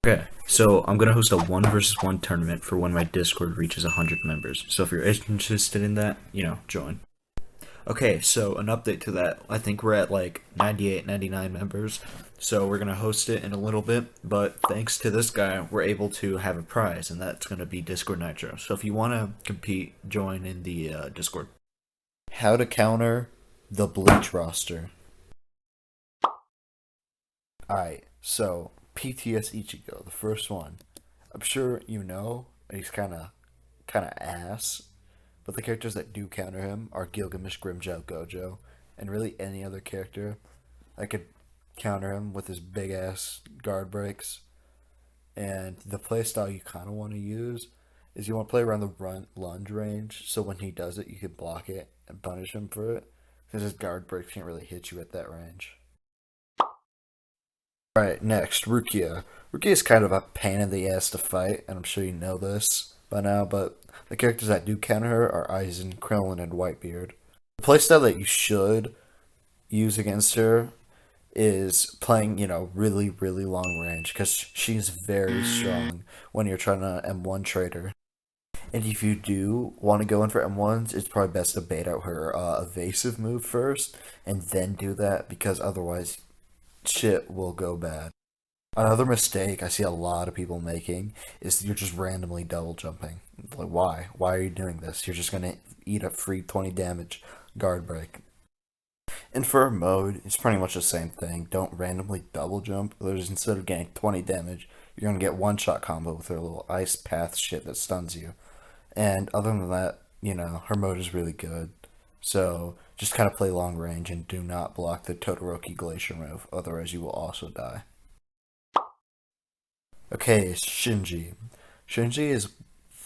Okay, so I'm gonna host a 1 versus 1 tournament for when my Discord reaches 100 members. So if you're interested in that, join. Okay, so an update to that. I think we're at like 98, 99 members. So we're gonna host it in a little bit, but thanks to this guy, we're able to have a prize, and that's gonna be Discord Nitro. So if you wanna compete, join in the Discord. How to counter the bleach roster. Alright, so PTS Ichigo, the first one. I'm sure you know he's kinda ass, but the characters that do counter him are Gilgamesh, Grimmjow, Gojo, and really any other character that could counter him with his big ass guard breaks. And the playstyle you kinda wanna use is you wanna play around the lunge range, so when he does it you can block it and punish him for it. Because his guard breaks can't really hit you at that range. Alright, next, Rukia. Rukia is kind of a pain in the ass to fight, and I'm sure you know this by now, but the characters that do counter her are Aizen, Krillin, and Whitebeard. The playstyle that you should use against her is playing, really, really long range, because she's very strong when you're trying to M1 trade her. And if you do want to go in for M1s, it's probably best to bait out her evasive move first, and then do that, because otherwise shit will go bad. Another mistake I see a lot of people making is you're just randomly double jumping. Like, why? Why are you doing this? You're just gonna eat a free 20 damage guard break. And for her mode, it's pretty much the same thing. Don't randomly double jump. There's instead of getting 20 damage, you're gonna get one shot combo with her little ice path shit that stuns you. And other than that, her mode is really good. So just kind of play long range and do not block the Todoroki Glacier move, otherwise you will also die. Okay, Shinji. Shinji is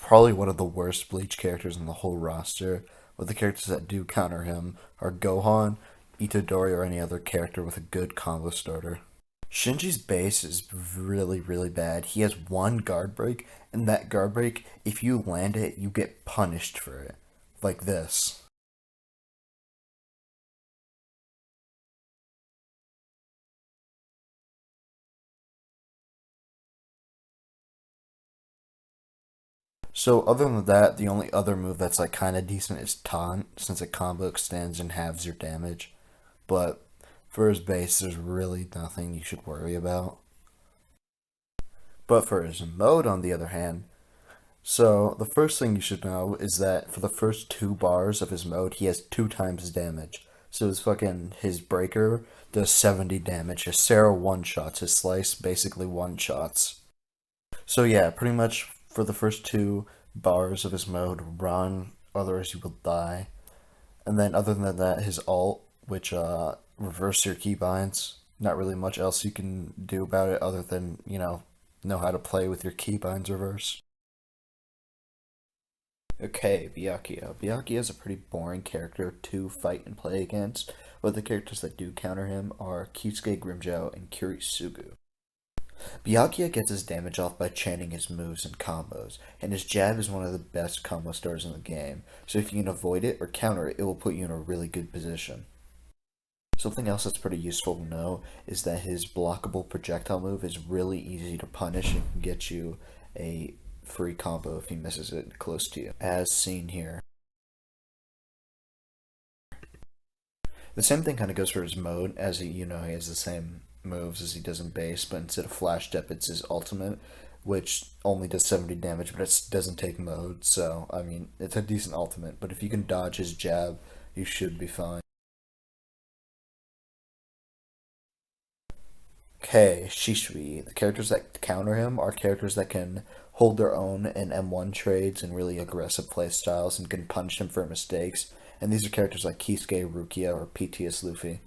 probably one of the worst Bleach characters in the whole roster, but the characters that do counter him are Gohan, Itadori, or any other character with a good combo starter. Shinji's base is really, really bad. He has one guard break, and that guard break, if you land it, you get punished for it. Like this. So other than that, the only other move that's like kind of decent is Taunt, since it combo extends and halves your damage. But for his base, there's really nothing you should worry about. But for his mode, on the other hand, so the first thing you should know is that for the first 2 bars of his mode, he has 2 times damage. So his breaker does 70 damage. His Sarah one shots, his slice basically one shots. So yeah, pretty much for the first 2 bars of his mode, run, otherwise you will die. And then other than that, his ult, which reverse your keybinds. Not really much else you can do about it other than, know how to play with your keybinds reverse. Okay, Byakuya. Byakuya is a pretty boring character to fight and play against, but the characters that do counter him are Kisuke, Grimmjow, and Kirisugu. Byakuya gets his damage off by chanting his moves and combos, and his jab is one of the best combo starters in the game, so if you can avoid it or counter it, it will put you in a really good position. Something else that's pretty useful to know is that his blockable projectile move is really easy to punish and can get you a free combo if he misses it close to you, as seen here. The same thing kind of goes for his mode, as he has the same moves as he does in base, but instead of flash step, it's his ultimate, which only does 70 damage, but it doesn't take mode, so, I mean, it's a decent ultimate, but if you can dodge his jab, you should be fine. Okay, Shishui. The characters that counter him are characters that can hold their own in M1 trades and really aggressive playstyles and can punish him for mistakes, and these are characters like Kisuke, Rukia, or PTS Luffy.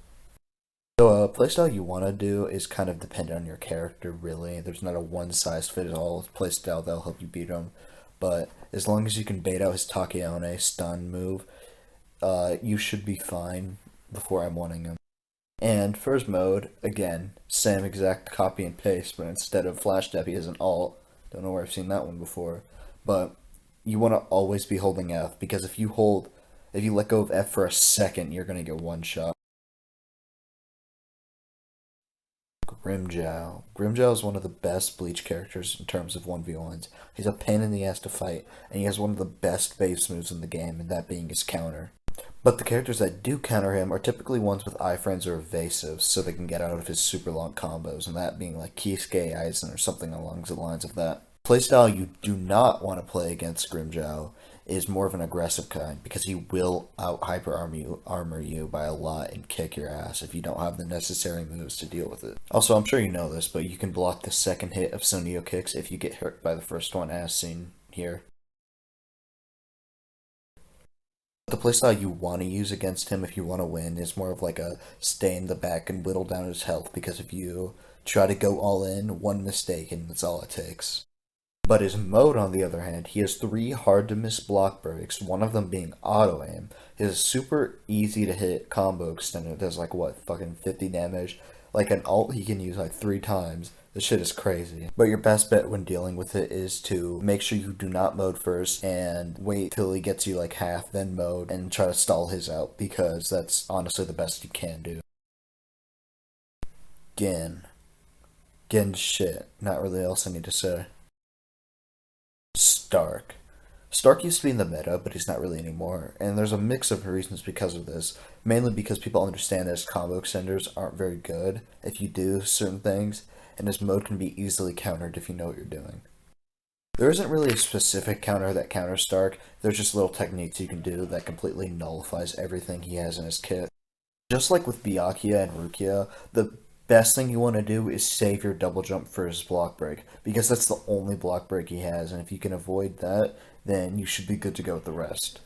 So a playstyle you want to do is kind of dependent on your character, really. There's not a one-size-fits-all playstyle that'll help you beat him, but as long as you can bait out his Takeone stun move, you should be fine before I'm wanting him. And for his mode, again, same exact copy and paste, but instead of flash step, he has an alt. Don't know where I've seen that one before, but you want to always be holding F, because if you let go of F for a second, you're gonna get one shot. Grimjow. Grimjow is one of the best Bleach characters in terms of 1v1s. He's a pain in the ass to fight, and he has one of the best base moves in the game, and that being his counter. But the characters that do counter him are typically ones with iframes or evasives, so they can get out of his super long combos, and that being like Kisuke Aizen or something along the lines of that. Playstyle you do not want to play against Grimjow is more of an aggressive kind, because he will out hyper armor you by a lot and kick your ass if you don't have the necessary moves to deal with it. Also, I'm sure you know this, but you can block the second hit of Sonio kicks if you get hurt by the first one, as seen here. The playstyle you want to use against him if you want to win is more of like a stay in the back and whittle down his health, because if you try to go all in, one mistake and that's all it takes. But his mode, on the other hand, he has 3 hard to miss block breaks, one of them being auto aim. His super easy to hit combo extender does like what, fucking 50 damage? Like an ult he can use like 3 times. This shit is crazy. But your best bet when dealing with it is to make sure you do not mode first and wait till he gets you like half, then mode and try to stall his out, because that's honestly the best you can do. Gin. Gin's shit. Not really else I need to say. Stark. Stark used to be in the meta, but he's not really anymore, and there's a mix of reasons because of this. Mainly because people understand that his combo extenders aren't very good if you do certain things, and his mode can be easily countered if you know what you're doing. There isn't really a specific counter that counters Stark, there's just little techniques you can do that completely nullifies everything he has in his kit. Just like with Byakuya and Rukia, the best thing you want to do is save your double jump for his block break, because that's the only block break he has, and if you can avoid that, then you should be good to go with the rest.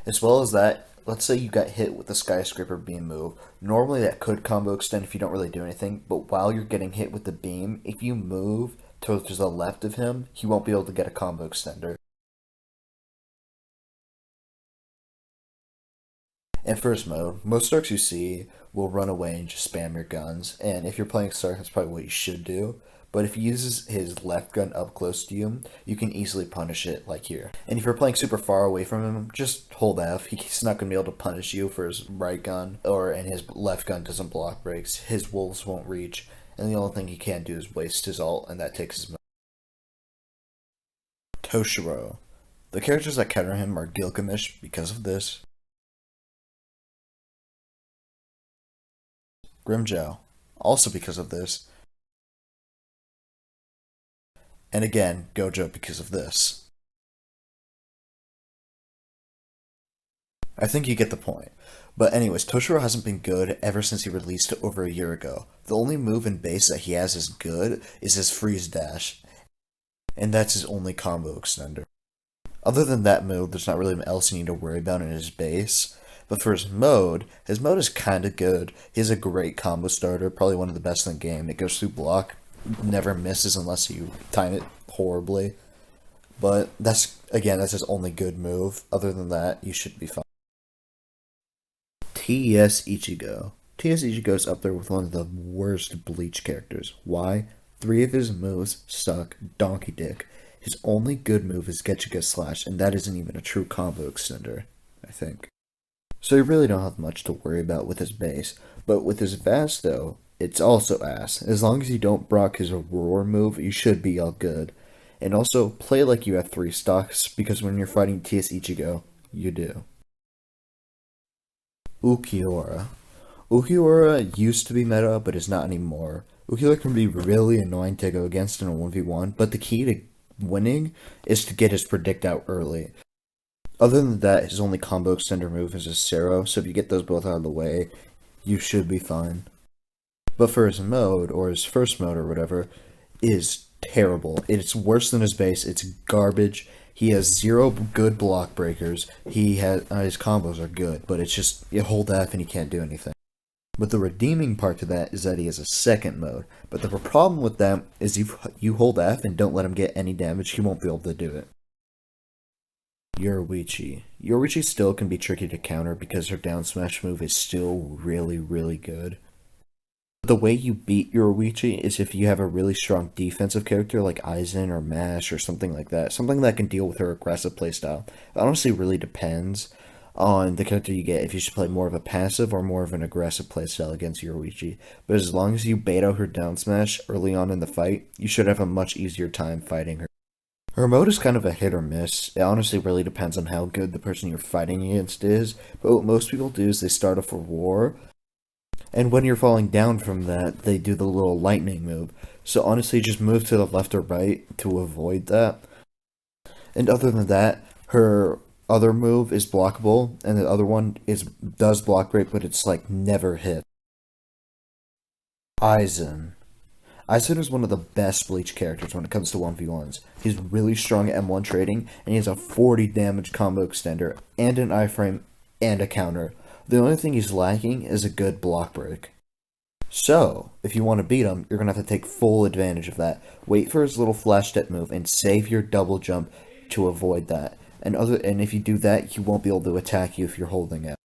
As well as that, let's say you got hit with the skyscraper beam move. Normally that could combo extend if you don't really do anything, but while you're getting hit with the beam, if you move towards the left of him, he won't be able to get a combo extender. In first mode, most Starks you see will run away and just spam your guns, and if you're playing Stark, that's probably what you should do. But if he uses his left gun up close to you, you can easily punish it, like here. And if you're playing super far away from him, just hold F. He's not going to be able to punish you for his right gun, and his left gun doesn't block breaks. His wolves won't reach, and the only thing he can do is waste his ult, and that takes his move. Toshiro. The characters that counter him are Gilgamesh because of this. Grimjow, also because of this. And again, Gojo because of this. I think you get the point. But anyways, Toshiro hasn't been good ever since he released over a year ago. The only move in base that he has is good is his freeze dash, and that's his only combo extender. Other than that move, there's not really anything else you need to worry about in his base. But for his mode is kinda good. He has a great combo starter, probably one of the best in the game. It goes through block, never misses unless you time it horribly. But that's his only good move. Other than that, you should be fine. TS Ichigo. TS Ichigo is up there with one of the worst Bleach characters. Why? 3 of his moves suck donkey dick. His only good move is Getsuga Slash, and that isn't even a true combo extender, I think. So you really don't have much to worry about with his base. But with his Vast, though, it's also ass. As long as you don't proc his Roar move, you should be all good. And also, play like you have 3 stocks, because when you're fighting TS Ichigo, you do. Ukiura. Ukiura used to be meta, but is not anymore. Ukiura can be really annoying to go against in a 1v1, but the key to winning is to get his predict out early. Other than that, his only combo extender move is his Sero, so if you get those both out of the way, you should be fine. But for his mode, or his first mode or whatever, is terrible. It's worse than his base, it's garbage. He has 0 good block breakers. His combos are good, but it's just, you hold F and he can't do anything. But the redeeming part to that is that he has a second mode. But the problem with that is if you hold F and don't let him get any damage, he won't be able to do it. Yoruichi. Yoruichi still can be tricky to counter because her down smash move is still really, really good. The way you beat Yoruichi is if you have a really strong defensive character like Aizen or Mash or something like that. Something that can deal with her aggressive playstyle. It honestly really depends. on the character you get if you should play more of a passive or more of an aggressive playstyle against Yoruichi. But as long as you bait out her down smash early on in the fight, you should have a much easier time fighting her. Her mode is kind of a hit or miss. It honestly really depends on how good the person you're fighting against is, but what most people do is they start off a war, and when you're falling down from that, they do the little lightning move. So honestly, just move to the left or right to avoid that. And other than that, her other move is blockable, and the other one does block break, but it's like never hit. Aizen. Aizen is one of the best Bleach characters when it comes to 1v1s. He's really strong at M1 trading, and he has a 40 damage combo extender, and an iframe, and a counter. The only thing he's lacking is a good block break. So, if you want to beat him, you're going to have to take full advantage of that. Wait for his little flash step move, and save your double jump to avoid that. And if you do that, he won't be able to attack you if you're holding it.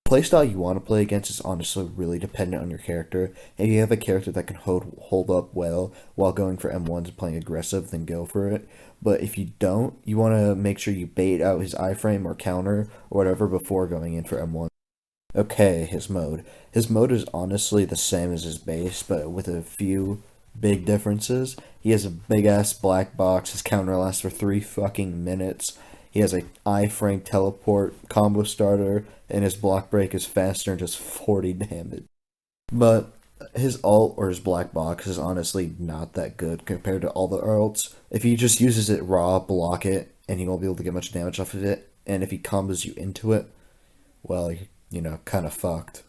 The playstyle you want to play against is honestly really dependent on your character. If you have a character that can hold up well while going for M1s and playing aggressive, then go for it. But if you don't, you want to make sure you bait out his iframe or counter or whatever before going in for M1. Okay, his mode. His mode is honestly the same as his base, but with a few big differences. He has a big ass black box, his counter lasts for 3 fucking minutes. He has a iframe teleport combo starter, and his block break is faster and just 40 damage. But his ult or his black box is honestly not that good compared to all the ults. If he just uses it raw, block it, and he won't be able to get much damage off of it. And if he combos you into it, well, kind of fucked.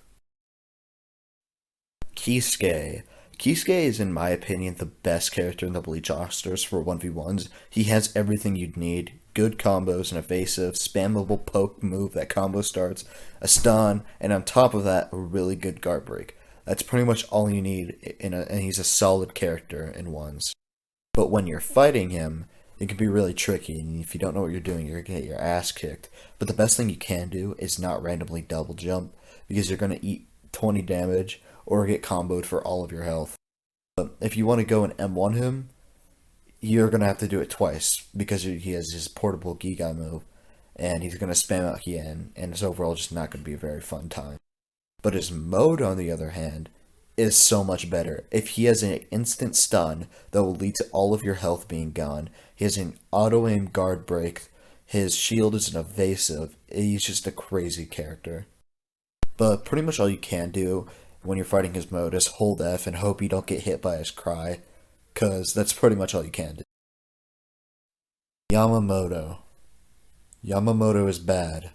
Kisuke. Kisuke is, in my opinion, the best character in the Bleach rosters for 1v1s. He has everything you'd need. Good combos, an evasive, spammable poke move that combo starts, a stun, and on top of that, a really good guard break. That's pretty much all you need, and he's a solid character in ones. But when you're fighting him, it can be really tricky, and if you don't know what you're doing, you're going to get your ass kicked. But the best thing you can do is not randomly double jump, because you're going to eat 20 damage, or get comboed for all of your health. But if you want to go and M1 him, you're going to have to do it twice, because he has his portable Giga move, and he's going to spam out Hien, and it's overall just not going to be a very fun time. But his mode, on the other hand, is so much better. If he has an instant stun that will lead to all of your health being gone, he has an auto-aim guard break, his shield is an evasive, he's just a crazy character. But pretty much all you can do when you're fighting his mode is hold F and hope you don't get hit by his cry, cause that's pretty much all you can do. Yamamoto. Yamamoto is bad.